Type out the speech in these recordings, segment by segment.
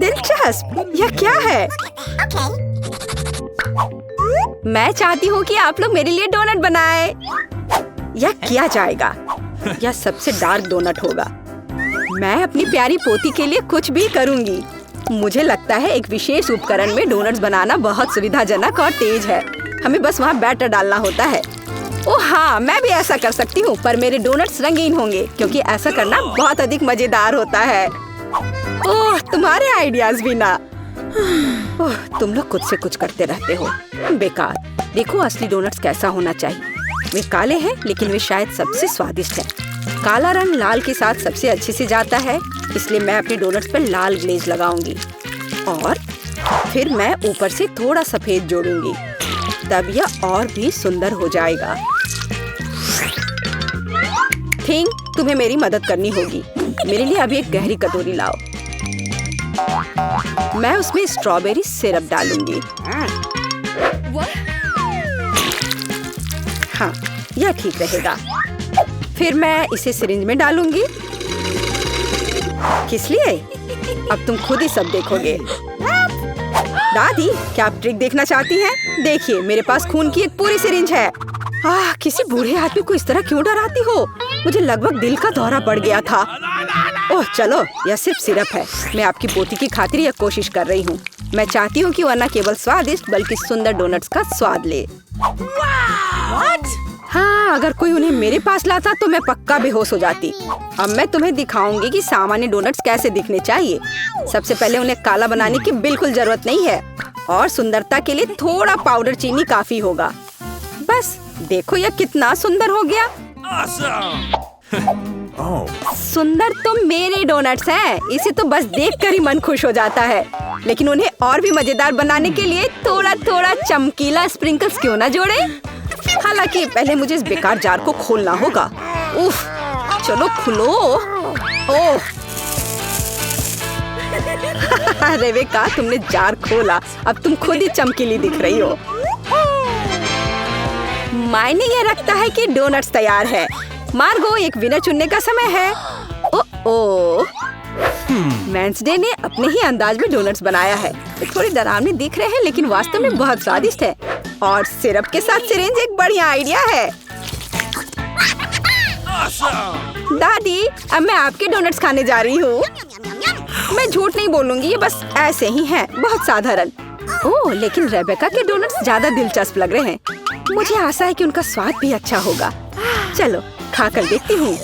दिलचस्प। यह क्या है? मैं चाहती हूँ कि आप लोग मेरे लिए डोनट बनाएं। यह किया जाएगा। यह सबसे डार्क डोनट होगा। मैं अपनी प्यारी पोती के लिए कुछ भी करूँगी। मुझे लगता है एक विशेष उपकरण में डोनट्स बनाना बहुत सुविधाजनक और तेज है। हमें बस वहाँ बैटर डालना होता है। ओह हाँ, मैं भी ऐसा कर सकती हूँ, पर मेरे डोनट्स रंगीन होंगे क्योंकि ऐसा करना बहुत अधिक मजेदार होता है। ओह, तुम्हारे आइडियाज भी ना। ओह, तुम लोग खुद से कुछ करते रहते हो। बेकार। देखो असली डोनट्स कैसा होना चाहिए। वे काले हैं लेकिन वे शायद सबसे स्वादिष्ट हैं। काला रंग लाल के साथ सबसे अच्छे से जाता है, इसलिए मैं अपने डोनट्स पर लाल ग्लेज लगाऊंगी और फिर मैं ऊपर से थोड़ा सफेद जोड़ूंगी। तब यह और भी सुंदर हो जाएगा। थिंग, तुम्हें मेरी मदद करनी होगी। मेरे लिए अभी एक गहरी कटोरी लाओ। मैं उसमें स्ट्रॉबेरी सिरप डालूंगी। हाँ, यह ठीक रहेगा। फिर मैं इसे सिरिंज में डालूंगी। किस लिए? अब तुम खुद ही सब देखोगे। दादी, क्या आप ट्रिक देखना चाहती हैं? देखिए, मेरे पास खून की एक पूरी सिरिंज है। किसी बूढ़े आदमी को इस तरह क्यों डराती हो? मुझे लगभग दिल का दौरा पड़ गया था। ओह चलो, यह सिर्फ सिरप है। मैं आपकी पोती की खातिर यह कोशिश कर रही हूँ। मैं चाहती हूँ कि वह न केवल स्वादिष्ट बल्कि सुंदर डोनट्स का स्वाद ले। हाँ, अगर कोई उन्हें मेरे पास लाता तो मैं पक्का बेहोश हो जाती। अब मैं तुम्हें दिखाऊंगी कि सामान्य डोनट्स कैसे दिखने चाहिए। सबसे पहले उन्हें काला बनाने की बिल्कुल जरूरत नहीं है और सुंदरता के लिए थोड़ा पाउडर चीनी काफी होगा। बस देखो यह कितना सुंदर हो गया। सुंदर तो मेरे डोनट्स हैं। इसे तो बस देखकर ही मन खुश हो जाता है। लेकिन उन्हें और भी मजेदार बनाने के लिए थोड़ा थोड़ा चमकीला स्प्रिंकल्स क्यों ना जोड़े? हालांकि पहले मुझे इस बेकार जार को खोलना होगा। उफ, चलो खुलो। ओह, रेबेका, तुमने जार खोला। अब तुम खुद ही चमकीली दिख रही हो। मायने यह रखता है कि डोनट्स तैयार है। मार्गो, एक विनर चुनने का समय है। ओह, वेंसडे ने अपने ही अंदाज में डोनट्स बनाया है। थोड़ी डरावनी दिख रहे हैं लेकिन वास्तव में बहुत स्वादिष्ट है। और सिरप के साथ सिरिंज एक बढ़िया आइडिया है। दादी, अब मैं आपके डोनट्स खाने जा रही हूँ। मैं झूठ नहीं बोलूंगी, ये बस ऐसे ही हैं, बहुत साधारण। ओह, लेकिन रेबेका के डोनट्स ज्यादा दिलचस्प लग रहे हैं। मुझे आशा है कि उनका स्वाद भी अच्छा होगा। चलो खाकर देखती हूँ।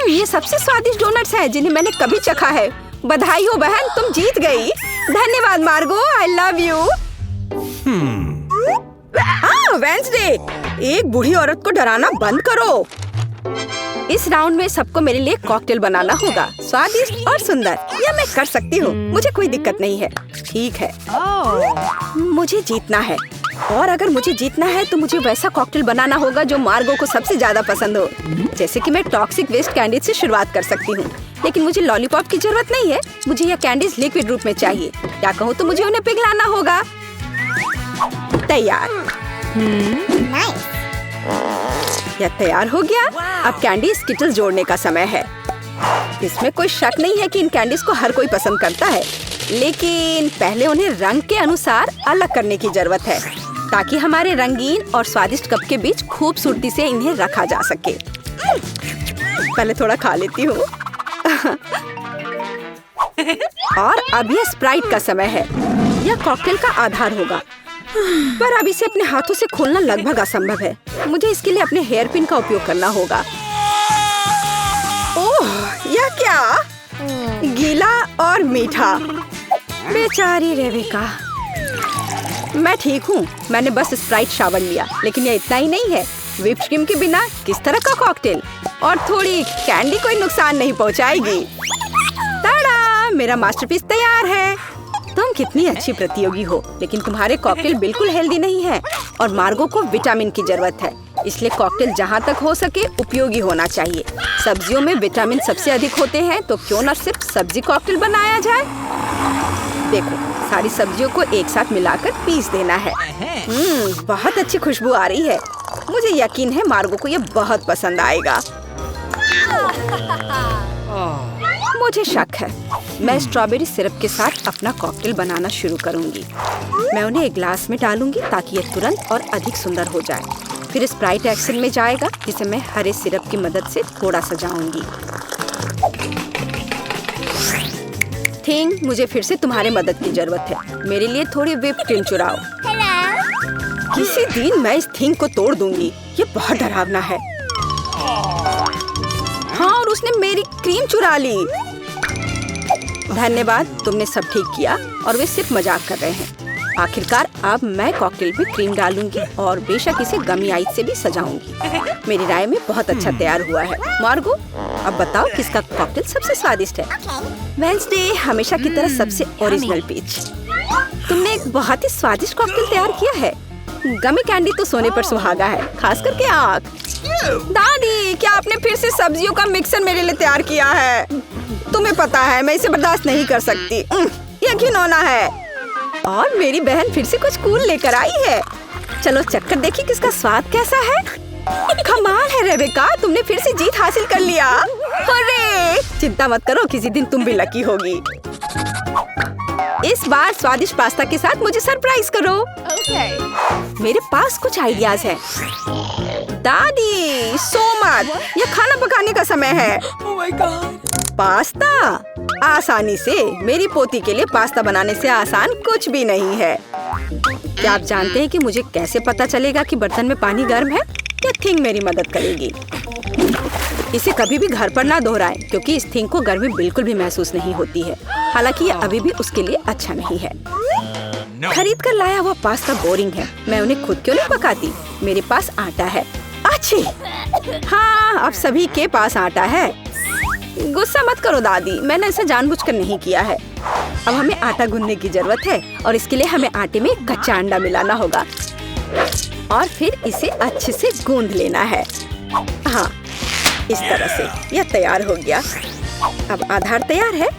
ये सबसे स्वादिष्ट डोनट्स हैं जिन्हें मैंने कभी चखा है। बधाई हो बहन, तुम जीत गई। धन्यवाद मार्गो, आई लव यू। वेंसडे, एक बूढ़ी औरत को डराना बंद करो। इस राउंड में सबको मेरे लिए कॉकटेल बनाना होगा, स्वादिष्ट और सुंदर। यह मैं कर सकती हूँ, मुझे कोई दिक्कत नहीं है। ठीक है, मुझे जीतना है और अगर मुझे जीतना है तो मुझे वैसा कॉकटेल बनाना होगा जो मार्गो को सबसे ज्यादा पसंद हो। जैसे कि मैं टॉक्सिक वेस्ट कैंडीज से शुरुआत कर सकती हूँ, लेकिन मुझे लॉलीपॉप की जरूरत नहीं है। मुझे यह कैंडीज लिक्विड रूप में चाहिए। क्या कहूँ तो मुझे उन्हें पिघलाना होगा। तैयार। यह तैयार हो गया। अब कैंडी स्किटल्स जोड़ने का समय है। इसमें कोई शक नहीं है कि इन कैंडीज को हर कोई पसंद करता है, लेकिन पहले उन्हें रंग के अनुसार अलग करने की जरूरत है ताकि हमारे रंगीन और स्वादिष्ट कप के बीच खूबसूरती से इन्हें रखा जा सके। पहले थोड़ा खा लेती हूँ। और अब यह स्प्राइट का समय है। यह कॉकटेल का आधार होगा, पर अब इसे अपने हाथों से खोलना लगभग असंभव है। मुझे इसके लिए अपने हेयर पिन का उपयोग करना होगा। ओह, यह क्या? गीला और मीठा। बेचारी रेबेका। मैं ठीक हूँ, मैंने बस स्प्राइट शावर लिया, लेकिन यह इतना ही नहीं है। व्हिप्ड क्रीम के बिना किस तरह का कॉकटेल? और थोड़ी कैंडी कोई नुकसान नहीं पहुँचाएगी। ताड़ा, मेरा मास्टरपीस तैयार है। तुम कितनी अच्छी प्रतियोगी हो, लेकिन तुम्हारे कॉकटेल बिल्कुल हेल्दी नहीं है और मार्गो को विटामिन की जरूरत है। इसलिए कॉकटेल जहाँ तक हो सके उपयोगी होना चाहिए। सब्जियों में विटामिन सबसे अधिक होते हैं, तो क्यों न सिर्फ सब्जी कॉकटेल बनाया जाए। देखो, सारी सब्जियों को एक साथ मिलाकर पीस देना है। बहुत अच्छी खुशबू आ रही है। मुझे यकीन है मार्गो को यह बहुत पसंद आएगा। मुझे शक है। मैं स्ट्रॉबेरी सिरप के साथ अपना कॉकटेल बनाना शुरू करूंगी। मैं उन्हें एक ग्लास में डालूंगी ताकि ये तुरंत और अधिक सुंदर हो जाए। फिर स्प्राइट एक्शन में जाएगा, जिसे मैं हरे सिरप की मदद से थोड़ा सजाऊंगी। थिंग, मुझे फिर से तुम्हारी मदद की जरूरत है। मेरे लिए थोड़ी व्हिप क्रीम चुराओ। किसी दिन मैं इस थिंग को तोड़ दूंगी। ये बहुत डरावना है। हाँ, और उसने मेरी क्रीम चुरा ली। धन्यवाद, तुमने सब ठीक किया। और वे सिर्फ मजाक कर रहे हैं। आखिरकार अब मैं कॉकटेल में क्रीम डालूंगी और बेशक इसे गमी आइस से भी सजाऊंगी। मेरी राय में बहुत अच्छा तैयार हुआ है। मार्गो, अब बताओ किसका कॉकटेल सबसे स्वादिष्ट है? वेंसडे, हमेशा की तरह सबसे ओरिजिनल पीच। तुमने एक बहुत ही स्वादिष्ट कॉकटेल तैयार किया है। गमी कैंडी तो सोने पर सुहागा है, खास करके आँख। दादी, क्या आपने फिर से सब्जियों का मिक्सर मेरे लिए तैयार किया है? तुम्हें पता है मैं इसे बर्दाश्त नहीं कर सकती। ये घिनौना है। और मेरी बहन फिर से कुछ कूल लेकर आई है। चलो चक्कर देखिए किसका स्वाद कैसा है। कमाल है रेबेका, तुमने फिर से जीत हासिल कर लिया। अरे चिंता मत करो, किसी दिन तुम भी लकी होगी। इस बार स्वादिष्ट पास्ता के साथ मुझे सरप्राइज करो। मेरे पास कुछ आइडियाज हैं। दादी, सो मत, यह खाना पकाने का समय है। पास्ता? आसानी से। मेरी पोती के लिए पास्ता बनाने से आसान कुछ भी नहीं है। क्या आप जानते हैं कि मुझे कैसे पता चलेगा कि बर्तन में पानी गर्म है? या थिंग मेरी मदद करेगी। इसे कभी भी घर पर ना दोहराएं, क्योंकि इस थिंग को गर्मी बिल्कुल भी महसूस नहीं होती है। हालांकि ये अभी भी उसके लिए अच्छा नहीं है। खरीद कर लाया हुआ पास्ता बोरिंग है। मैं उन्हें खुद क्यों नहीं पकाती? मेरे पास आटा है। अच्छी, हाँ, अब सभी के पास आटा है। गुस्सा मत करो दादी, मैंने ऐसा जानबूझकर नहीं किया है। अब हमें आटा गूंदने की जरूरत है और इसके लिए हमें आटे में कच्चा अंडा मिलाना होगा और फिर इसे अच्छे से गूंद लेना है। हाँ, इस तरह से यह तैयार हो गया। अब आधार तैयार है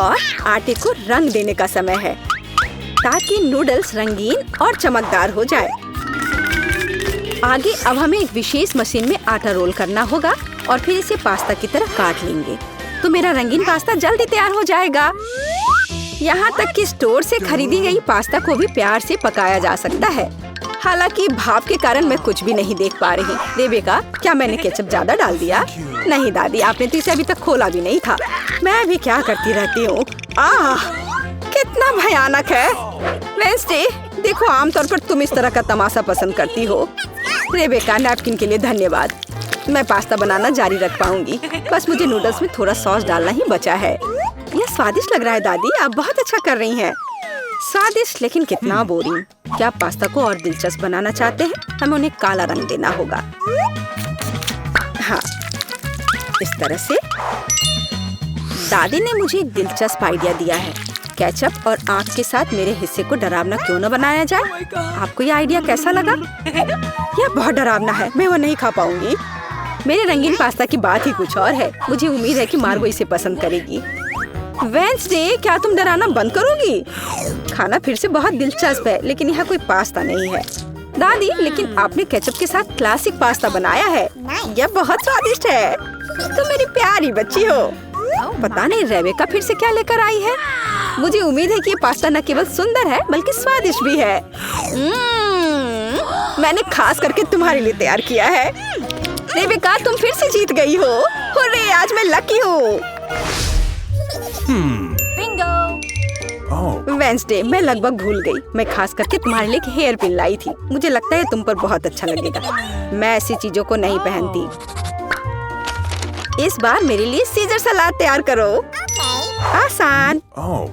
और आटे को रंग देने का समय है ताकि नूडल्स रंगीन और चमकदार हो जाए। आगे अब हमें एक विशेष मशीन में आटा रोल करना होगा और फिर इसे पास्ता की तरह काट लेंगे, तो मेरा रंगीन पास्ता जल्दी तैयार हो जाएगा। यहाँ तक कि स्टोर से खरीदी गई पास्ता को भी प्यार से पकाया जा सकता है। हालांकि भाप के कारण मैं कुछ भी नहीं देख पा रही। रेबेका, क्या मैंने केचप ज्यादा डाल दिया? नहीं दादी, आपने तो इसे अभी तक खोला भी नहीं था। मैं भी क्या करती रहती हूँ। कितना भयानक है। वेंसडे, देखो, आमतौर पर तुम इस तरह का तमाशा पसंद करती हो। रेबेका, नैपकिन के लिए धन्यवाद। मैं पास्ता बनाना जारी रख पाऊंगी। बस मुझे नूडल्स में थोड़ा सॉस डालना ही बचा है। यह स्वादिष्ट लग रहा है दादी, आप बहुत अच्छा कर रही हैं। स्वादिष्ट, लेकिन कितना बोरिंग। क्या आप पास्ता को और दिलचस्प बनाना चाहते हैं? हमें उन्हें काला रंग देना होगा। हाँ, इस तरह से। दादी ने मुझे एक दिलचस्प आइडिया दिया है। केचप और आँख के साथ मेरे हिस्से को डरावना क्यों न बनाया जाए? आपको ये आइडिया कैसा लगा? यह बहुत डरावना है, मैं वो नहीं खा पाऊंगी। मेरे रंगीन पास्ता की बात ही कुछ और है। मुझे उम्मीद है कि मार्गो इसे पसंद करेगी। वेंसडे, क्या तुम डराना बंद करोगी? खाना फिर से बहुत दिलचस्प है, लेकिन यहाँ कोई पास्ता नहीं है। दादी, लेकिन आपने केचप के साथ क्लासिक पास्ता बनाया है। यह बहुत स्वादिष्ट है। तुम मेरी प्यारी बच्ची हो। पता नहीं रेबेका फिर से क्या लेकर आई है। मुझे उम्मीद है कि ये पास्ता न केवल सुंदर है बल्कि स्वादिष्ट भी है। मैंने खास करके तुम्हारे लिए तैयार किया है। रेबेका, तुम फिर से जीत गई हो। हुर्रे, आज मैं लकी हूँ। वेंसडे, मैं लगभग भूल गई। मैं खास करके तुम्हारे लिए एक हेयर पिन लाई थी। मुझे लगता है तुम पर बहुत अच्छा लगेगा। मैं ऐसी चीजों को नहीं पहनती। इस बार मेरे लिए सीजर सलाद तैयार करो। आसान।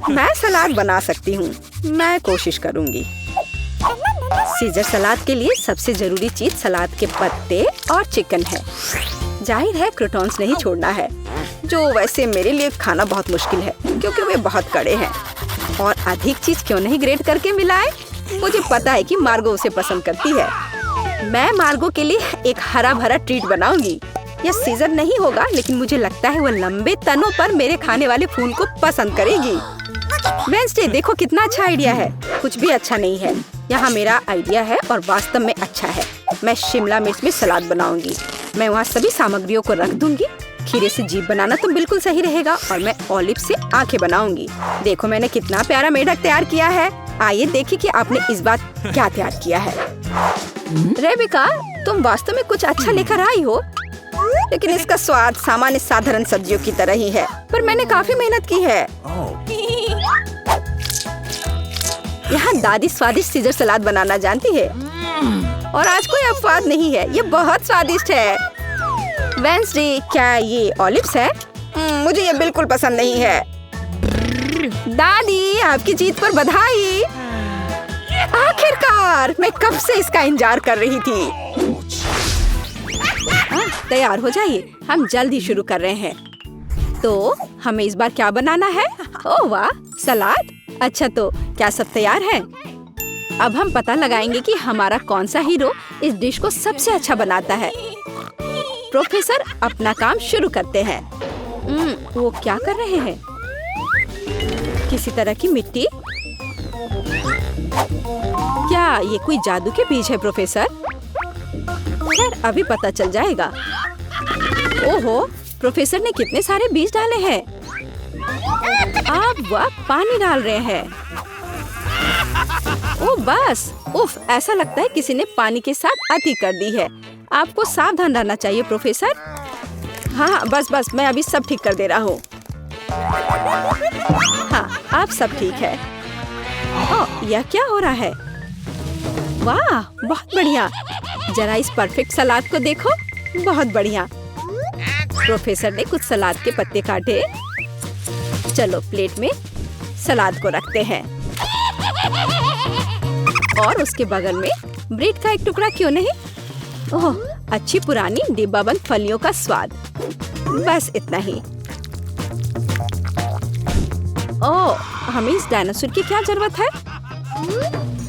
मैं सलाद बना सकती हूँ। मैं कोशिश करूँगी। सीजर सलाद के लिए सबसे जरूरी चीज सलाद के पत्ते और चिकन है। जाहिर है क्रूटॉन्स नहीं छोड़ना है, जो वैसे मेरे लिए खाना बहुत मुश्किल है क्योंकि वे बहुत कड़े हैं। और अधिक चीज क्यों नहीं ग्रेट करके मिलाएं? मुझे पता है कि मार्गो उसे पसंद करती है। मैं मार्गो के लिए एक हरा भरा ट्रीट बनाऊंगी। यह सीजर नहीं होगा, लेकिन मुझे लगता है वह लंबे तनों पर मेरे खाने वाले फूल को पसंद करेगी। वेंसडे, देखो कितना अच्छा आइडिया है। कुछ भी अच्छा नहीं है। यहाँ मेरा आइडिया है और वास्तव में अच्छा है। मैं शिमला मिर्च में सलाद बनाऊंगी। मैं वहाँ सभी सामग्रियों को रख दूंगी खीरे से जीभ बनाना तो बिल्कुल सही रहेगा और मैं ऑलिव से आंखें बनाऊंगी। देखो मैंने कितना प्यारा मेढक तैयार किया है। आइए देखिए कि आपने इस बार क्या तैयार किया है। रेबिका, तुम वास्तव में कुछ अच्छा लेकर आई हो, लेकिन इसका स्वाद सामान्य साधारण सब्जियों की तरह ही है, पर मैंने काफी मेहनत की है। यहाँ दादी स्वादिष्ट सीजर सलाद बनाना जानती है और आज कोई अपवाद नहीं है, ये बहुत स्वादिष्ट है। वेंसडे, क्या ये ऑलिव्स है? मुझे ये बिल्कुल पसंद नहीं है। दादी, आपकी जीत पर बधाई। आखिरकार, मैं कब से इसका इंतजार कर रही थी। तैयार हो जाइए, हम जल्द ही शुरू कर रहे हैं। तो हमें इस बार क्या बनाना है? ओह वाह, सलाद। अच्छा, तो क्या सब तैयार है? अब हम पता लगाएंगे कि हमारा कौन सा हीरो इस डिश को सबसे अच्छा बनाता है। प्रोफेसर अपना काम शुरू करते हैं। वो क्या कर रहे हैं? किसी तरह की मिट्टी? क्या ये कोई जादू के बीज है प्रोफेसर? खैर, अभी पता चल जाएगा। ओहो, प्रोफेसर ने कितने सारे बीज डाले हैं। अब वह पानी डाल रहे हैं। ओ बस, उफ, ऐसा लगता है किसी ने पानी के साथ अति कर दी है। आपको सावधान रहना चाहिए प्रोफेसर। हाँ, बस, मैं अभी सब ठीक कर दे रहा हूँ। हाँ, अब सब ठीक है। ओह, यह क्या हो रहा है? वाह, बहुत बढ़िया। जरा इस परफेक्ट सलाद को देखो, बहुत बढ़िया। प्रोफेसर ने कुछ सलाद के पत्ते काटे। चलो प्लेट में सलाद को रखते हैं और उसके बगल में ब्रेड का एक टुकड़ा क्यों नहीं? ओह, अच्छी पुरानी डिब्बाबंद फलियों का स्वाद। बस इतना ही। ओह, हमें इस डायनासोर की क्या जरूरत है?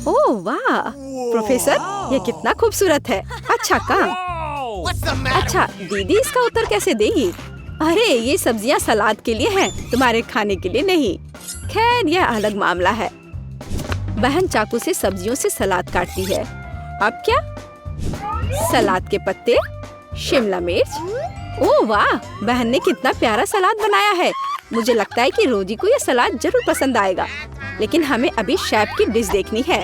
ओह वाह, प्रोफेसर, ये कितना खूबसूरत है। अच्छा काम। अच्छा, दीदी इसका उत्तर कैसे देगी? अरे, ये सब्जियां सलाद के लिए हैं, तुम्हारे खाने के लिए नहीं। खैर, यह अलग मामला है। बहन चाकू से सब्जियों से सलाद काटती है। अब क्या? सलाद के पत्ते, शिमला मिर्च। ओह वाह, बहन ने कितना प्यारा सलाद बनाया है। मुझे लगता है कि रोजी को यह सलाद जरूर पसंद आएगा, लेकिन हमें अभी शेफ की डिश देखनी है।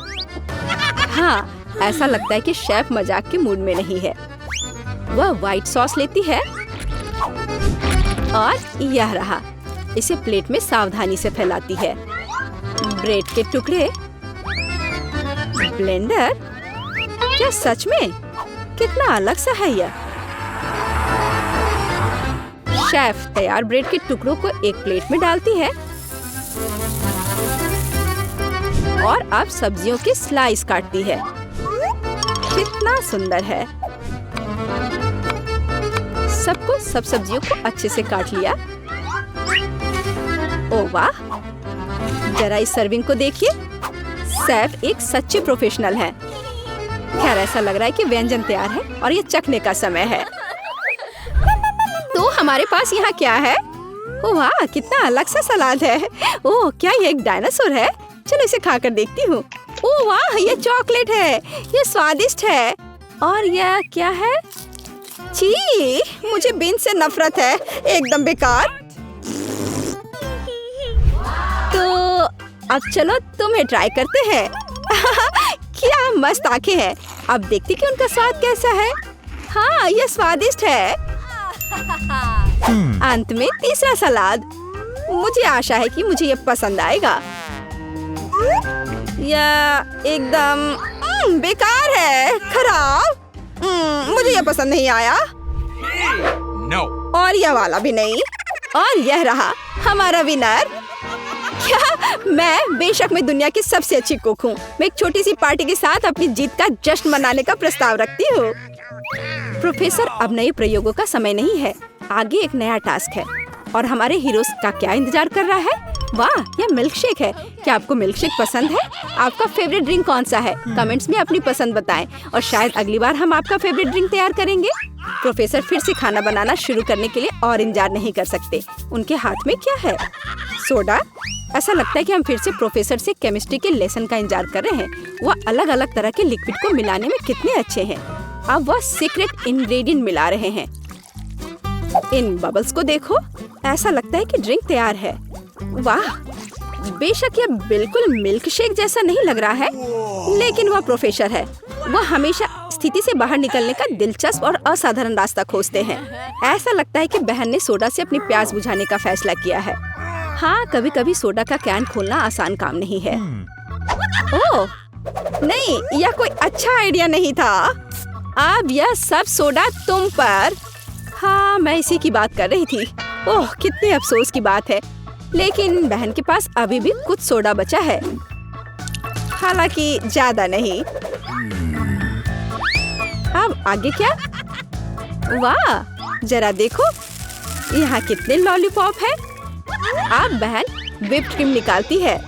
हाँ, ऐसा लगता है कि शेफ मजाक के मूड में नहीं है। वह व्हाइट सॉस लेती है और यह रहा। इसे प्लेट में सावधानी से फैलाती है। ब्रेड के टुकड़े, ब्लेंडर। क्या सच में? कितना अलग सा है यह। शेफ तैयार ब्रेड के टुकड़ों को एक प्लेट में डालती है और अब सब्जियों के स्लाइस काटती है। कितना सुंदर है। सब सब्जियों को अच्छे से काट लिया। ओह वाह, जरा इस सर्विंग को देखिए। शेफ एक सच्चे प्रोफेशनल है। खैर, ऐसा लग रहा है कि व्यंजन तैयार है और ये चखने का समय है। तो हमारे पास यहाँ क्या है? ओह वाह, कितना अलग सा सलाद है। ओह, क्या ये एक डायनासोर है? चलो इसे खाकर देखती हूँ। ओह वाह, ये चॉकलेट है। ये स्वादिष्ट है। और यह क्या है? छी, मुझे बीन्स से नफरत है। एकदम बेकार। तो अब चलो तुम्हें ट्राई करते हैं। क्या मस्त आंखें हैं। अब देखते कि उनका स्वाद कैसा है। हाँ, यह स्वादिष्ट है। अंत में तीसरा सलाद। मुझे आशा है कि मुझे यह पसंद आएगा। यह एकदम बेकार है, खराब। मुझे यह पसंद नहीं आया। No. और यह वाला भी नहीं। और यह रहा हमारा विनर। क्या? मैं बेशक मैं दुनिया की सबसे अच्छी कुक हूँ। मैं एक छोटी सी पार्टी के साथ अपनी जीत का जश्न मनाने का प्रस्ताव रखती हूँ। प्रोफेसर, अब नए प्रयोगों का समय नहीं है। आगे एक नया टास्क है और हमारे हीरोज का क्या इंतजार कर रहा है? वाह, यह मिल्क शेक है। क्या आपको मिल्क शेक पसंद है? आपका फेवरेट ड्रिंक कौन सा है? कमेंट्स में अपनी पसंद बताएं और शायद अगली बार हम आपका फेवरेट ड्रिंक तैयार करेंगे। प्रोफेसर फिर से खाना बनाना शुरू करने के लिए और इंतजार नहीं कर सकते। उनके हाथ में क्या है? सोडा। ऐसा लगता है कि हम फिर से प्रोफेसर से केमिस्ट्री के लेसन का इंतजार कर रहे हैं। वह अलग अलग तरह के लिक्विड को मिलाने में कितने अच्छे हैं। अब वह सीक्रेट इंग्रेडिएंट मिला रहे हैं। इन बबल्स को देखो, ऐसा लगता है कि ड्रिंक तैयार है। वाह, बेशक यह बिल्कुल मिल्क शेक जैसा नहीं लग रहा है, लेकिन वह प्रोफेसर है। वह हमेशा स्थिति से बाहर निकलने का दिलचस्प और असाधारण रास्ता खोजते हैं। ऐसा लगता है कि बहन ने सोडा से अपनी प्यास बुझाने का फैसला किया है। हाँ, कभी कभी सोडा का कैन खोलना आसान काम नहीं है। ओह नहीं, यह कोई अच्छा आइडिया नहीं था। अब यह सब सोडा तुम पर। हाँ, मैं इसी की बात कर रही थी। ओह, कितने अफसोस की बात है, लेकिन बहन के पास अभी भी कुछ सोडा बचा है, हालांकि ज्यादा नहीं। अब आगे क्या? वाह, जरा देखो यहाँ कितने लॉलीपॉप है। अब बहन व्हिप्ड क्रीम निकालती है,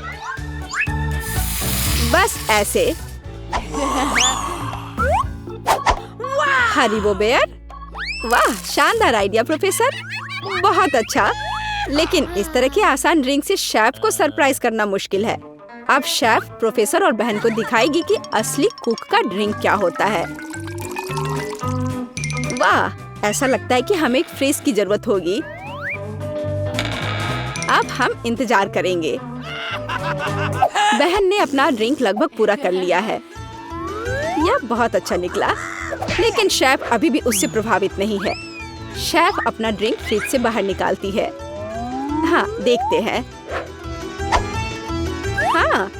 बस ऐसे। Haribo bear. वाह, शानदार आइडिया प्रोफेसर, बहुत अच्छा। लेकिन इस तरह की आसान ड्रिंक से शेफ को सरप्राइज करना मुश्किल है। अब शेफ प्रोफेसर और बहन को दिखाएगी कि असली कुक का ड्रिंक क्या होता है। वाह, ऐसा लगता है कि हमें एक फ्रिज की जरूरत होगी। अब हम इंतजार करेंगे। बहन ने अपना ड्रिंक लगभग पूरा कर लिया है। यह बहुत अच्छा निकला, लेकिन शेफ अभी भी उससे प्रभावित नहीं है। शेफ अपना ड्रिंक फ्रिज से बाहर निकालती है। हाँ, देखते हैं। हाँ,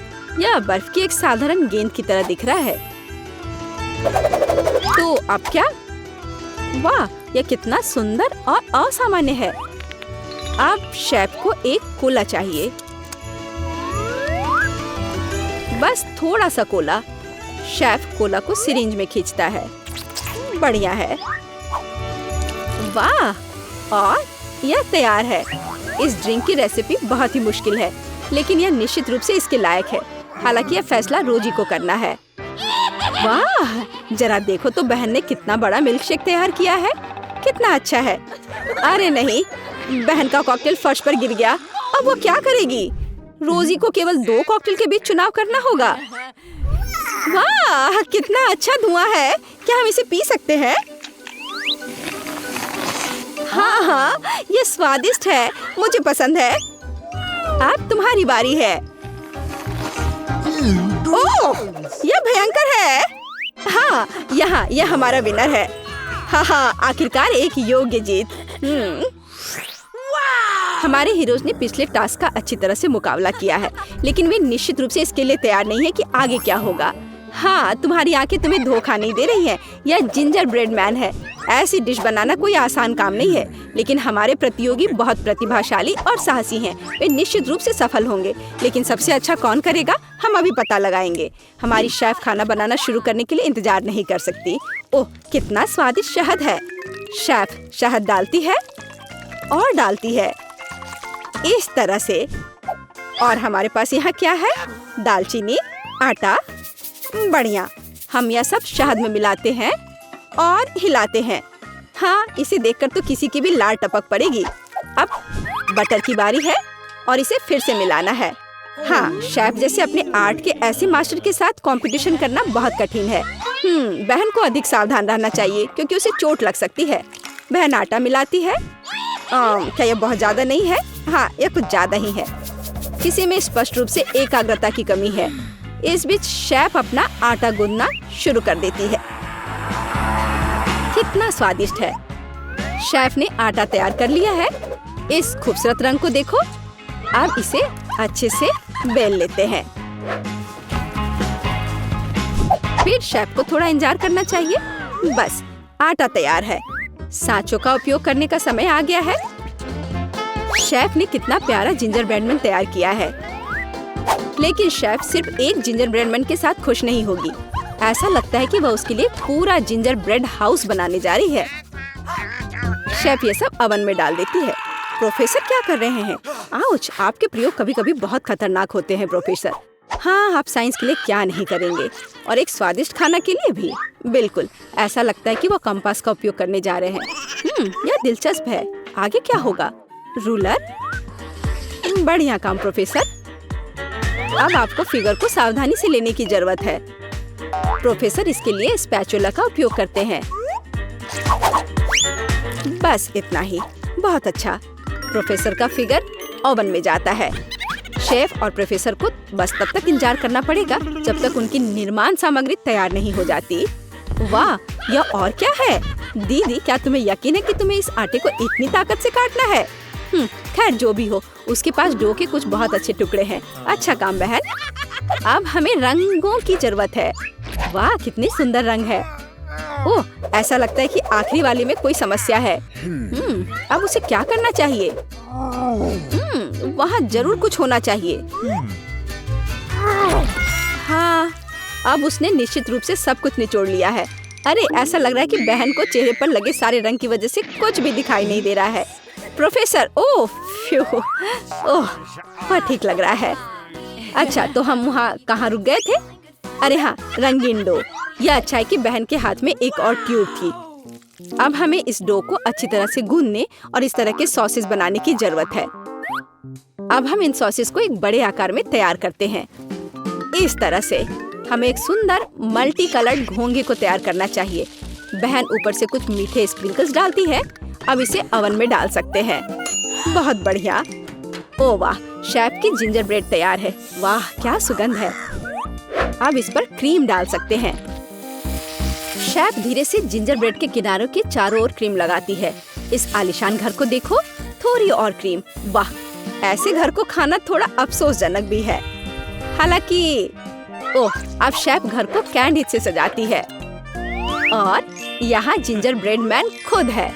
यह बर्फ की एक साधारण गेंद की तरह दिख रहा है। तो अब क्या? वाह, यह कितना सुंदर और असामान्य है। अब शेफ को एक कोला चाहिए, बस थोड़ा सा कोला। शेफ कोला को सिरिंज में खींचता है। बढ़िया है। वाह, और यह तैयार है। इस ड्रिंक की रेसिपी बहुत ही मुश्किल है, लेकिन यह निश्चित रूप से इसके लायक है। हालांकि यह फैसला रोजी को करना है। वाह, जरा देखो तो बहन ने कितना बड़ा मिल्क शेक तैयार किया है। कितना अच्छा है। अरे नहीं, बहन का कॉकटेल फर्श पर गिर गया। अब वो क्या करेगी? रोजी को केवल 2 कॉकटेल के बीच चुनाव करना होगा। वाह, कितना अच्छा धुआं है। क्या हम इसे पी सकते हैं? हाँ हाँ, ये स्वादिष्ट है, मुझे पसंद है। अब तुम्हारी बारी है। ओह, यह भयंकर है। हाँ, यह हमारा विनर है। हाँ हाँ, आखिरकार एक योग्य जीत। हमारे हीरोज ने पिछले टास्क का अच्छी तरह से मुकाबला किया है, लेकिन वे निश्चित रूप से इसके लिए तैयार नहीं है कि आगे क्या होगा। हाँ, तुम्हारी आंखें तुम्हें धोखा नहीं दे रही हैं। यह जिंजर ब्रेड मैन है। ऐसी डिश बनाना कोई आसान काम नहीं है, लेकिन हमारे प्रतियोगी बहुत प्रतिभाशाली और साहसी हैं। वे निश्चित रूप से सफल होंगे, लेकिन सबसे अच्छा कौन करेगा, हम अभी पता लगाएंगे। हमारी शेफ खाना बनाना शुरू करने के लिए इंतजार नहीं कर सकती। ओह, कितना स्वादिष्ट शहद है। शेफ शहद डालती है और डालती है इस तरह से। और हमारे पास यहाँ क्या है? दालचीनी, आटा। बढ़िया, हम यह सब शहद में मिलाते हैं और हिलाते हैं। हाँ, इसे देखकर तो किसी की भी लार टपक पड़ेगी। अब बटर की बारी है और इसे फिर से मिलाना है। हाँ, शेफ जैसे अपने आर्ट के ऐसे मास्टर के साथ कंपटीशन करना बहुत कठिन है। बहन को अधिक सावधान रहना चाहिए क्योंकि उसे चोट लग सकती है। बहन आटा मिलाती है। क्या यह बहुत ज्यादा नहीं है? हाँ, यह कुछ ज्यादा ही है। किसी में स्पष्ट रूप से एकाग्रता की कमी है। इस बीच शेफ अपना आटा गूंदना शुरू कर देती है। कितना स्वादिष्ट है। शेफ ने आटा तैयार कर लिया है। इस खूबसूरत रंग को देखो। अब इसे अच्छे से बेल लेते हैं। फिर शेफ को थोड़ा इंतजार करना चाहिए। बस, आटा तैयार है। सांचों का उपयोग करने का समय आ गया है। शेफ ने कितना प्यारा जिंजर ब्रेड मैन तैयार किया है, लेकिन शेफ सिर्फ एक जिंजर ब्रेड मैन के साथ खुश नहीं होगी। ऐसा लगता है कि वह उसके लिए पूरा जिंजर ब्रेड हाउस बनाने जा रही है। शेफ ये सब ओवन में डाल देती है। प्रोफेसर क्या कर रहे हैं? आउच, आपके प्रयोग कभी कभी बहुत खतरनाक होते हैं प्रोफेसर। हाँ, आप साइंस के लिए क्या नहीं करेंगे, और एक स्वादिष्ट खाना के लिए भी। बिल्कुल, ऐसा लगता है कि वो कंपास का उपयोग करने जा रहे हैं। यह दिलचस्प है। आगे क्या होगा? रूलर। बढ़िया काम प्रोफेसर। अब आपको फिगर को सावधानी से लेने की जरूरत है। प्रोफेसर इसके लिए स्पैचुला का उपयोग करते हैं। बस इतना ही, बहुत अच्छा। प्रोफेसर का फिगर ओवन में जाता है। शेफ और प्रोफेसर को बस तब तक इंतजार करना पड़ेगा जब तक उनकी निर्माण सामग्री तैयार नहीं हो जाती। वाह, यह और क्या है? दीदी, क्या तुम्हें यकीन है कि तुम्हें इस आटे को इतनी ताकत से काटना है? खैर जो भी हो, उसके पास डो के कुछ बहुत अच्छे टुकड़े हैं। अच्छा काम बहन। अब हमें रंगों की जरूरत है। वाह, कितनी सुंदर रंग है। ओह, ऐसा लगता है कि आखिरी वाली में कोई समस्या है। अब उसे क्या करना चाहिए? वहाँ जरूर कुछ होना चाहिए। हाँ, अब उसने निश्चित रूप से सब कुछ निचोड़ लिया है। अरे, ऐसा लग रहा है कि बहन को चेहरे पर लगे सारे रंग की वजह से कुछ भी दिखाई नहीं दे रहा है। प्रोफेसर, ओह फ्यू, ओह बहुत ठीक लग रहा है। अच्छा, तो हम वहाँ कहाँ रुक गए थे? अरे हाँ, रंगीन डो। यह अच्छा है कि बहन के हाथ में एक और ट्यूब थी। अब हमें इस डो को अच्छी तरह से गूंदने और इस तरह के सॉसेस बनाने की जरूरत है। अब हम इन सॉसेस को एक बड़े आकार में तैयार करते हैं। इस तरह से हमें एक सुंदर मल्टी कलर्ड घोंघे को तैयार करना चाहिए। बहन ऊपर से कुछ मीठे स्प्रिंकल्स डालती है। अब इसे ओवन में डाल सकते हैं। बहुत बढ़िया। ओ वाह, शेफ की जिंजर ब्रेड तैयार है। वाह, क्या सुगंध है। अब इस पर क्रीम डाल सकते हैं। शेफ धीरे से जिंजर ब्रेड के किनारों के चारों ओर क्रीम लगाती है। इस आलीशान घर को देखो, थोड़ी और क्रीम। वाह, ऐसे घर को खाना थोड़ा अफसोसजनक भी है। हालांकि ओह, अब शेफ घर को कैंडी से सजाती है और यहाँ जिंजर ब्रेड मैन खुद है।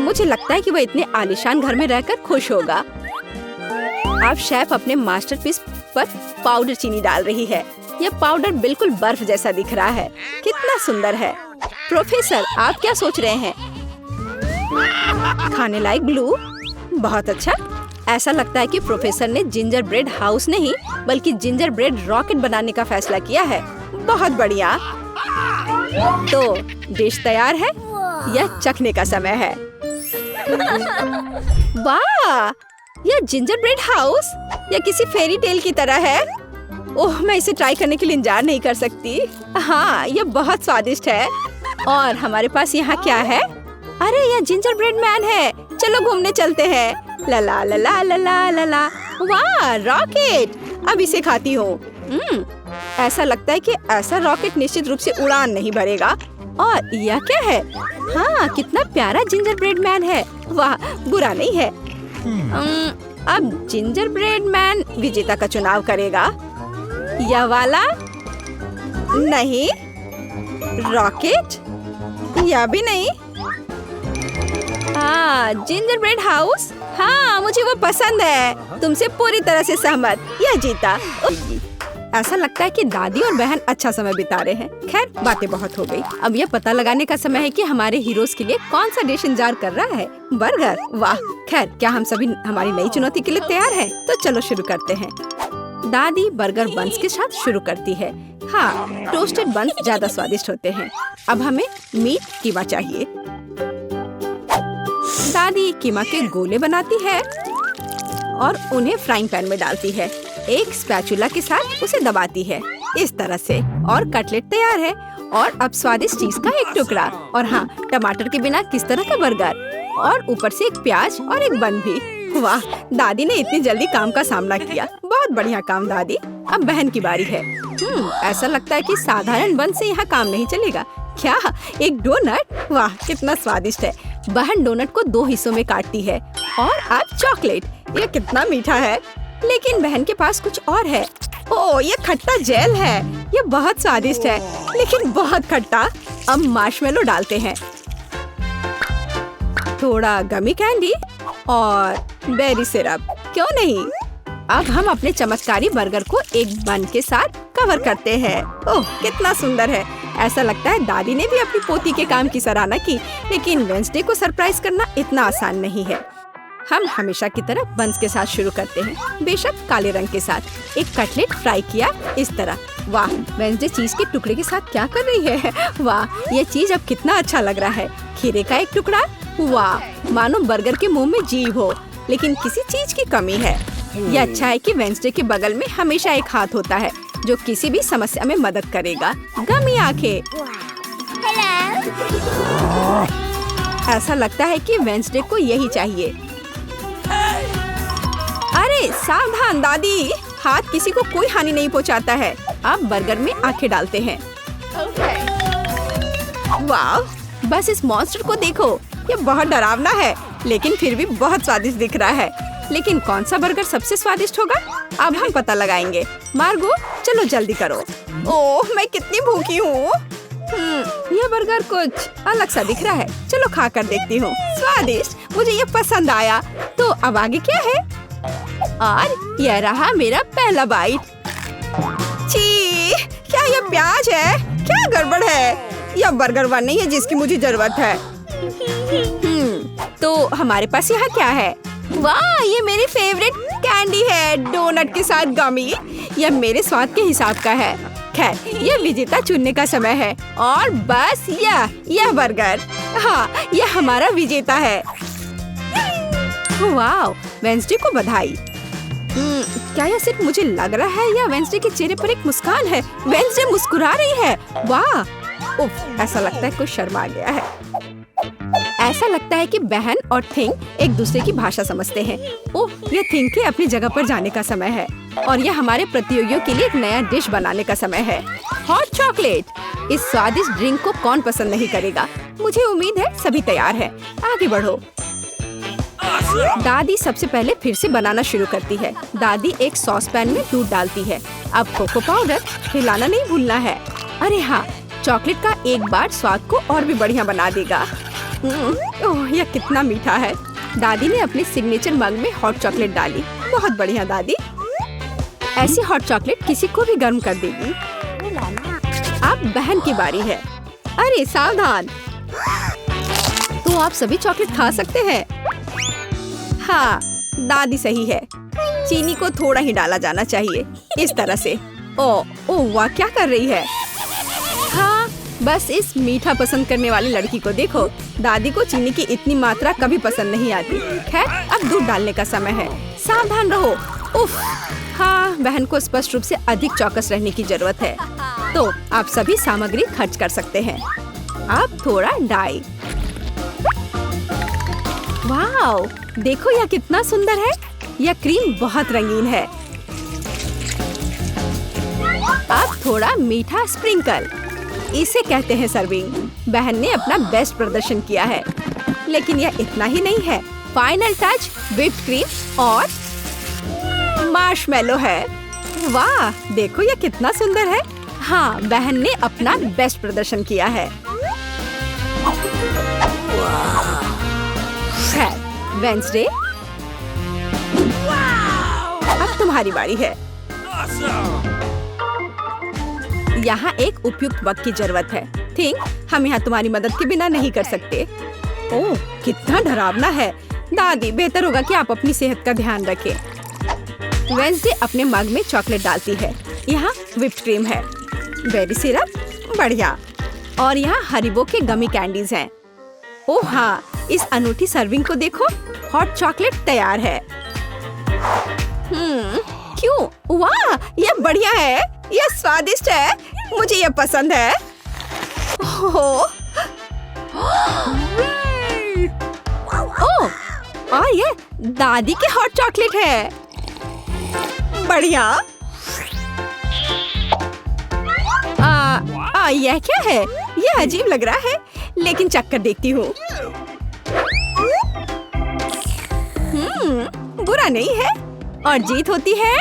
मुझे लगता है कि वह इतने आलीशान घर में रहकर खुश होगा। अब शेफ अपने मास्टरपीस पर पाउडर चीनी डाल रही है। यह पाउडर बिल्कुल बर्फ जैसा दिख रहा है। कितना सुंदर है। प्रोफेसर, आप क्या सोच रहे हैं? खाने लायक ग्लू? बहुत अच्छा। ऐसा लगता है कि प्रोफेसर ने जिंजर ब्रेड हाउस नहीं बल्कि जिंजर ब्रेड रॉकेट बनाने का फैसला किया है। बहुत बढ़िया। तो डिश तैयार है। यह चखने का समय है। वाह, यह जिंजर ब्रेड हाउस या किसी फेरी टेल की तरह है। ओह, मैं इसे ट्राई करने के लिए इंतजार नहीं कर सकती। हाँ, यह बहुत स्वादिष्ट है। और हमारे पास यहाँ क्या है? अरे, यह जिंजर ब्रेड मैन है। चलो घूमने चलते हैं। ला ला ला ला ला ला ला ला। वाह, रॉकेट। अब इसे खाती हूँ। ऐसा लगता है कि ऐसा रॉकेट निश्चित रूप से उड़ान नहीं भरेगा। और यह क्या है? हाँ, कितना प्यारा जिंजर ब्रेड मैन है। वाह, बुरा नहीं है। अब जिंजर ब्रेड मैन विजेता का चुनाव करेगा। यह वाला नहीं, रॉकेट यह भी नहीं। हाँ, जिंजर ब्रेड हाउस। हाँ, मुझे वो पसंद है। तुमसे पूरी तरह से सहमत। यह जीता। ऐसा लगता है कि दादी और बहन अच्छा समय बिता रहे हैं। खैर, बातें बहुत हो गई। अब यह पता लगाने का समय है कि हमारे हीरोज के लिए कौन सा डिश इंतजार कर रहा है। बर्गर। वाह, खैर क्या हम सभी हमारी नई चुनौती के लिए तैयार हैं? तो चलो शुरू करते हैं। दादी बर्गर बन्स के साथ शुरू करती है। हाँ, टोस्टेड बन्स ज्यादा स्वादिष्ट होते हैं। अब हमें मीट कीमा चाहिए। दादी कीमा के गोले बनाती है और उन्हें फ्राइंग पैन में डालती है। एक स्पैचुला के साथ उसे दबाती है इस तरह से और कटलेट तैयार है। और अब स्वादिष्ट चीज का एक टुकड़ा। और हाँ, टमाटर के बिना किस तरह का बर्गर। और ऊपर से एक प्याज और एक बन भी। वाह, दादी ने इतनी जल्दी काम का सामना किया। बहुत बढ़िया काम दादी। अब बहन की बारी है। ऐसा लगता है कि साधारण बन से यहाँ काम नहीं चलेगा। क्या, एक डोनट? वाह, कितना स्वादिष्ट है। बहन डोनट को 2 हिस्सों में काटती है। और अब चॉकलेट। यह कितना मीठा है। लेकिन बहन के पास कुछ और है। ओह, ये खट्टा जेल है। ये बहुत स्वादिष्ट है लेकिन बहुत खट्टा। अब मार्शमेलो डालते हैं, थोड़ा गमी कैंडी और बेरी सिरप। क्यों नहीं। अब हम अपने चमत्कारी बर्गर को एक बन के साथ कवर करते हैं। ओह, कितना सुंदर है। ऐसा लगता है दादी ने भी अपनी पोती के काम की सराहना की। लेकिन वेंसडे को सरप्राइज करना इतना आसान नहीं है। हम हमेशा की तरह बन्स के साथ शुरू करते हैं, बेशक काले रंग के साथ। एक कटलेट फ्राई किया इस तरह। वाह, वेंसडे चीज के टुकड़े के साथ क्या कर रही है। वाह, ये चीज अब कितना अच्छा लग रहा है। खीरे का एक टुकड़ा। वाह, मानो बर्गर के मुंह में जीभ हो लेकिन किसी चीज की कमी है। यह अच्छा है कि वेंसडे के बगल में हमेशा एक हाथ होता है जो किसी भी समस्या में मदद करेगा। गमी आंखें। ऐसा लगता है कि वेंसडे को यही चाहिए। अरे सावधान दादी, हाथ किसी को कोई हानि नहीं पहुंचाता है। आप बर्गर में आंखें डालते हैं। वाह, बस इस मॉन्स्टर को देखो, ये बहुत डरावना है लेकिन फिर भी बहुत स्वादिष्ट दिख रहा है। लेकिन कौन सा बर्गर सबसे स्वादिष्ट होगा, अब हम पता लगाएंगे। मार्गो, चलो जल्दी करो। ओह, मैं कितनी भूखी हूँ। यह बर्गर कुछ अलग सा दिख रहा है। चलो खा कर देखती हूँ। स्वादिष्ट, मुझे ये पसंद आया। तो अब आगे क्या है? और यह रहा मेरा पहला बाइट। छी, क्या यह प्याज है? क्या गड़बड़ है? यह बर्गर वन नहीं है जिसकी मुझे जरूरत है। तो हमारे पास यहाँ क्या है? वाह, ये मेरी फेवरेट कैंडी है, डोनट के साथ गमी। यह मेरे स्वाद के हिसाब का है। खैर, यह विजेता चुनने का समय है। और बस यह बर्गर, हाँ, यह हमारा विजेता है। वाह, वेंसडे को बधाई। क्या यह सिर्फ मुझे लग रहा है या वेंसडे के चेहरे पर एक मुस्कान है? वेंसडे मुस्कुरा रही है। वाह, उफ, ऐसा लगता है कुछ शर्मा गया है। ऐसा लगता है कि बहन और थिंग एक दूसरे की भाषा समझते हैं। ओह, यह थिंग के अपनी जगह पर जाने का समय है और यह हमारे प्रतियोगियों के लिए एक नया डिश बनाने का समय है। Hot chocolate. इस स्वादिष्ट ड्रिंक को कौन पसंद नहीं करेगा? मुझे उम्मीद है सभी तैयार हैं। आगे बढ़ो। दादी सबसे पहले फिर से बनाना शुरू करती है। दादी एक सॉस पैन में दूध डालती है। अब कोको पाउडर हिलाना नहीं भूलना है। अरे हाँ, चॉकलेट का एक बार स्वाद को और भी बढ़िया बना देगा। ओह, यह कितना मीठा है। दादी ने अपने सिग्नेचर मग में हॉट चॉकलेट डाली। बहुत बढ़िया दादी। ऐसी हॉट चॉकलेट किसी को भी गर्म कर देगी। अब बहन की बारी है। अरे सावधान, तो आप सभी चॉकलेट खा सकते हैं। हाँ, दादी सही है। चीनी को थोड़ा ही डाला जाना चाहिए, इस तरह से। ओह वाह, क्या कर रही है? हाँ, बस इस मीठा पसंद करने वाली लड़की को देखो। दादी को चीनी की इतनी मात्रा कभी पसंद नहीं आती। खैर, अब दूध डालने का समय है। सावधान रहो। उफ, हाँ, बहन को स्पष्ट रूप से अधिक चौकस रहने की जरूरत है। तो आप सभी सामग्री खर्च कर सकते हैं। अब थोड़ा डाई। वाह, देखो यह कितना सुंदर है। यह क्रीम बहुत रंगीन है। अब थोड़ा मीठा स्प्रिंकल, इसे कहते हैं सर्विंग। बहन ने अपना बेस्ट प्रदर्शन किया है, लेकिन यह इतना ही नहीं है। फाइनल टच व्हिप्ड क्रीम और मार्शमेलो है। वाह, देखो यह कितना सुंदर है। हाँ, बहन ने अपना बेस्ट प्रदर्शन किया है। वेंसडे, अब तुम्हारी बारी है। यहाँ एक उपयुक्त वक्त की जरूरत है। थिंक, हम यहाँ तुम्हारी मदद के बिना नहीं कर सकते। ओह, कितना डरावना है। दादी, बेहतर होगा कि आप अपनी सेहत का ध्यान रखें। वेंसडे अपने मग में चॉकलेट डालती है। यहाँ व्हिप्ड क्रीम है, बेरी सिरप, बढ़िया। और यहाँ हरिबो के गमी कैंडीज हैं। ओह हाँ, इस अनूठी सर्विंग को देखो। हॉट चॉकलेट तैयार है। क्यों? वाह, यह बढ़िया है। यह स्वादिष्ट है। मुझे यह पसंद है। ओह, और यह दादी के हॉट चॉकलेट है। बढ़िया। यह क्या है? यह अजीब लग रहा है, लेकिन चख कर देखती हूँ। बुरा नहीं है और जीत होती है।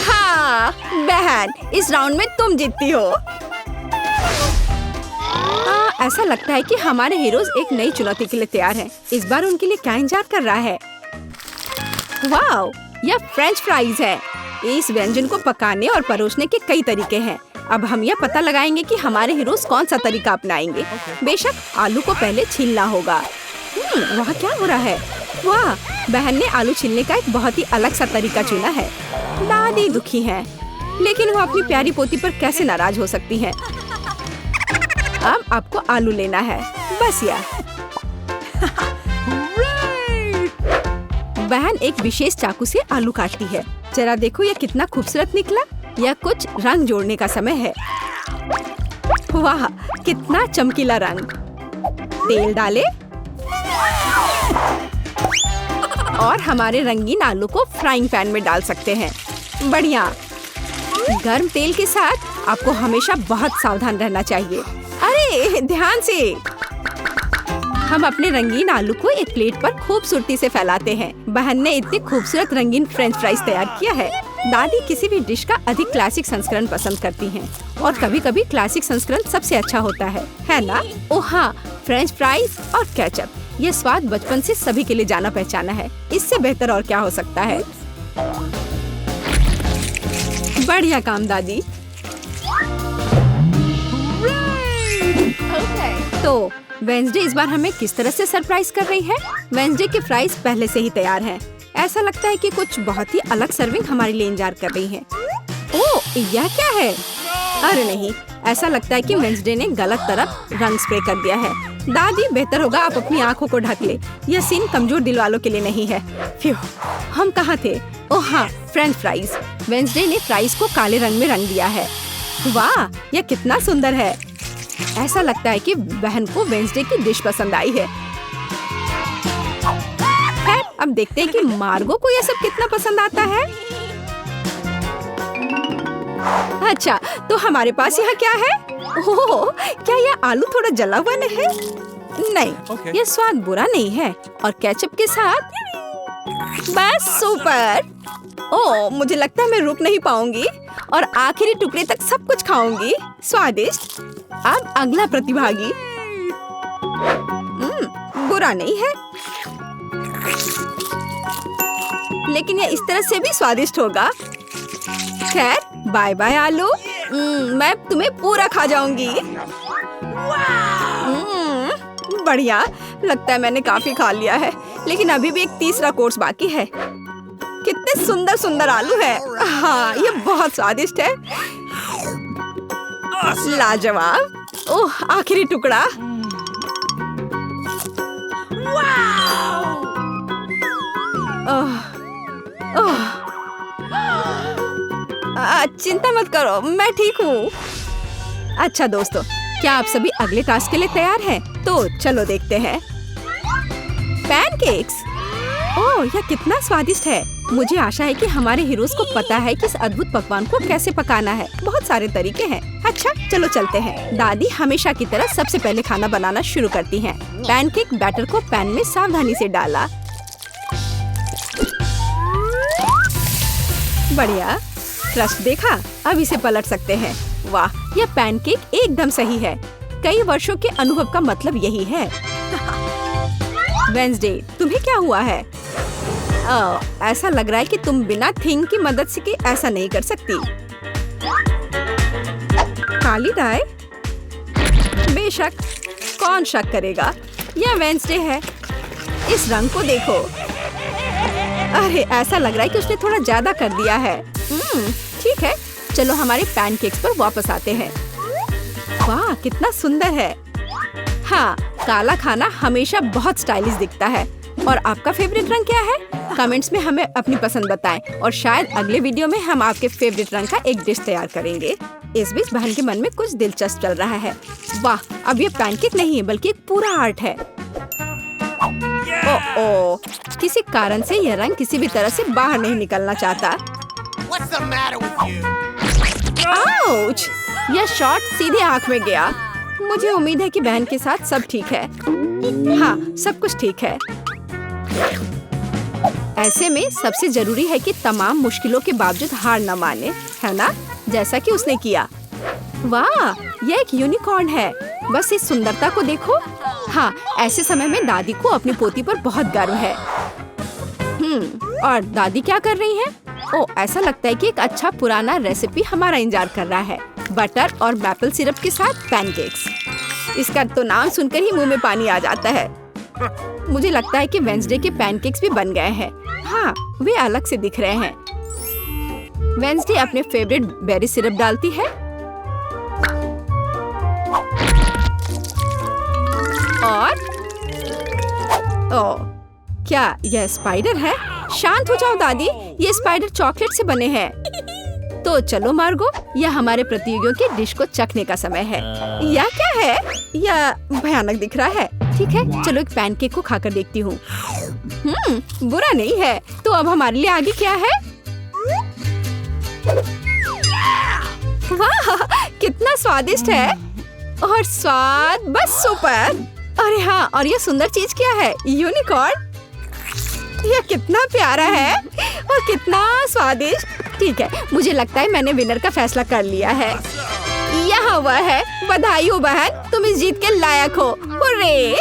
हाँ बहन, इस राउंड में तुम जीतती हो। ऐसा लगता है कि हमारे हीरोज एक नई चुनौती के लिए तैयार हैं। इस बार उनके लिए क्या इंतजार कर रहा है? वाओ, यह फ्रेंच फ्राइज है। इस व्यंजन को पकाने और परोसने के कई तरीके हैं। अब हम यह पता लगाएंगे कि हमारे हीरोज कौन सा तरीका अपनाएंगे। बेशक आलू को पहले छीलना होगा। वहाँ क्या हो रहा है? वाह, बहन ने आलू छीलने का एक बहुत ही अलग सा तरीका चुना है। दादी दुखी हैं, लेकिन वो अपनी प्यारी पोती पर कैसे नाराज हो सकती हैं? अब आपको आलू लेना है, बस यह। बहन एक विशेष चाकू से आलू काटती है। जरा देखो यह कितना खूबसूरत निकला। यह कुछ रंग जोड़ने का समय है। वाह, कितना चमकीला रंग। तेल डालें और हमारे रंगीन आलू को फ्राइंग पैन में डाल सकते हैं। बढ़िया। गर्म तेल के साथ आपको हमेशा बहुत सावधान रहना चाहिए। अरे ध्यान से। हम अपने रंगीन आलू को एक प्लेट पर खूबसूरती से फैलाते हैं। बहन ने इतनी खूबसूरत रंगीन फ्रेंच फ्राइज तैयार किया है। दादी किसी भी डिश का अधिक क्लासिक संस्करण पसंद करती हैं और कभी-कभी क्लासिक संस्करण सबसे अच्छा होता है ना? ओह हाँ, फ्रेंच फ्राइज और केचप, ये स्वाद बचपन से सभी के लिए जाना पहचाना है। इससे बेहतर और क्या हो सकता है? बढ़िया काम दादी। तो वेंसडे इस बार हमें किस तरह से सरप्राइज कर रही है? वेंसडे के फ्राइज पहले से ही तैयार हैं। ऐसा लगता है कि कुछ बहुत ही अलग सर्विंग हमारे लिए इंतजार कर रही है। ओह, यह क्या है? अरे नहीं, ऐसा लगता है कि वेंसडे ने गलत तरफ रंग स्प्रे कर दिया है। दादी, बेहतर होगा आप अपनी आंखों को ढक ले। यह सीन कमजोर दिल वालों के लिए नहीं है। फ्यू, हम कहाँ थे? ओह हाँ, फ्रेंच फ्राइज। वेंसडे ने फ्राइज को काले रंग में रंग दिया है। वाह, यह कितना सुंदर है। ऐसा लगता है कि बहन को वेंसडे की डिश पसंद आई है। खैर, अब देखते हैं कि मार्गो को यह सब कितना पसंद आता है। अच्छा, तो हमारे पास यहाँ क्या है? ओह, क्या यह आलू थोड़ा जला हुआ नहीं है? नहीं, यह स्वाद बुरा नहीं है। और केचप के साथ बस सुपर। ओह, मुझे लगता है मैं रुक नहीं पाऊंगी और आखिरी टुकड़े तक सब कुछ खाऊंगी। स्वादिष्ट। अब अगला प्रतिभागी। बुरा नहीं है, लेकिन यह इस तरह से भी स्वादिष्ट होगा। खैर, बाय बाय आलू। मैं तुम्हें पूरा खा जाऊंगी। बढ़िया, लगता है मैंने काफी खा लिया है, लेकिन अभी भी एक तीसरा कोर्स बाकी है। कितने सुंदर सुंदर आलू है। हाँ, ये बहुत स्वादिष्ट है। लाजवाब। ओह, आखिरी टुकड़ा। चिंता मत करो, मैं ठीक हूँ। अच्छा दोस्तों, क्या आप सभी अगले टास्क के लिए तैयार हैं? तो चलो देखते हैं। पैनकेक्स। ओह, यह कितना स्वादिष्ट है। मुझे आशा है कि हमारे हीरोज को पता है कि इस अद्भुत पकवान को कैसे पकाना है। बहुत सारे तरीके हैं। अच्छा, चलो चलते हैं। दादी हमेशा की तरह सबसे पहले खाना बनाना शुरू करती हैं। पैनकेक बैटर को पैन में सावधानी से डाला। बढ़िया, क्रस्ट देखा? अब इसे पलट सकते हैं। वाह, यह पैनकेक एकदम सही है। कई वर्षों के अनुभव का मतलब यही है। वेंसडे, तुम्हें क्या हुआ है? ऐसा लग रहा है कि तुम बिना थिंग की मदद से ऐसा नहीं कर सकती। काली डाई? बेशक, कौन शक करेगा? यह वेंसडे है। इस रंग को देखो। अरे, ऐसा लग रहा है कि उसने थोड़ा ज्यादा कर दिया है। ठीक है, चलो हमारे पैनकेक्स पर वापस आते हैं। वाह, कितना सुंदर है। हाँ, काला खाना हमेशा बहुत स्टाइलिश दिखता है। और आपका फेवरेट रंग क्या है? कमेंट्स में हमें अपनी पसंद बताएं और शायद अगले वीडियो में हम आपके फेवरेट रंग का एक डिश तैयार करेंगे। इस बीच बहन के मन में कुछ दिलचस्प चल रहा है। वाह, अब ये पैनकेक नहीं है बल्कि एक पूरा आर्ट है। ओह, किसी कारण से यह रंग किसी भी तरह से बाहर नहीं निकलना चाहता। आउच! यह शॉट सीधे आंख में गया। मुझे उम्मीद है कि बहन के साथ सब ठीक है। हाँ, सब कुछ ठीक है। ऐसे में सबसे जरूरी है कि तमाम मुश्किलों के बावजूद हार न माने, है ना? जैसा कि उसने किया। वाह, यह एक यूनिकॉर्न है। बस इस सुंदरता को देखो। हाँ, ऐसे समय में दादी को अपनी पोती पर बहुत गर्व है। और दादी क्या कर रही हैं? ओह, ऐसा लगता है कि एक अच्छा पुराना रेसिपी हमारा इंतजार कर रहा है। बटर और मैपल सिरप के साथ पैनकेक्स। इसका तो नाम सुनकर ही मुंह में पानी आ जाता है। मुझे लगता है कि वेंसडे के पैनकेक्स भी बन गए हैं। हाँ, वे अलग से दिख रहे हैं। वेंसडे अपने फेवरेट बेरी सिरप डालती है और ओह, क्या यह स्पाइडर है? शांत हो जाओ दादी, ये स्पाइडर चॉकलेट से बने हैं। तो चलो मार्गो, यह हमारे प्रतियोगियों की डिश को चखने का समय है। यह क्या है? यह भयानक दिख रहा है। ठीक है, चलो एक पैनकेक को खाकर देखती हूँ। बुरा नहीं है। तो अब हमारे लिए आगे क्या है? वाह, कितना स्वादिष्ट है और स्वाद बस सुपर। अरे हाँ, और ये सुंदर चीज क्या है? यूनिकॉर्न। यह कितना प्यारा है और कितना स्वादिष्ट। ठीक है, मुझे लगता है मैंने विनर का फैसला कर लिया है। यहाँ वह है। बधाई हो बहन, तुम इस जीत के लायक हो। हुर्रे!